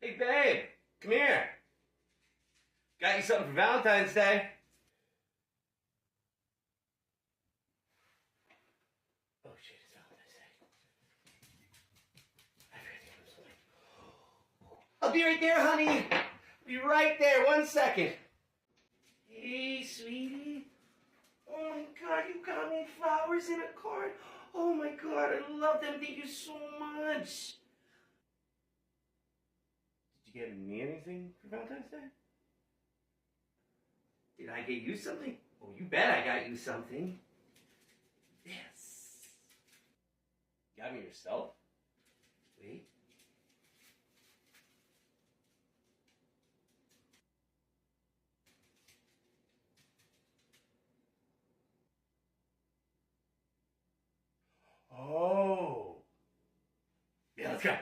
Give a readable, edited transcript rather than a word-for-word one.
Hey, babe, come here. Got you something for Valentine's Day. Oh, shit, it's Valentine's Day. I forgot to get something. I'll be right there, honey. Be right there. 1 second. Hey, sweetie. Oh, my God, you got me flowers in a card. Oh, my God, I love them. Thank you so much. Did you get me anything for Valentine's Day? Did I get you something? Oh, you bet I got you something. Yes. You got me yourself? Wait. Oh. Yeah, let's go.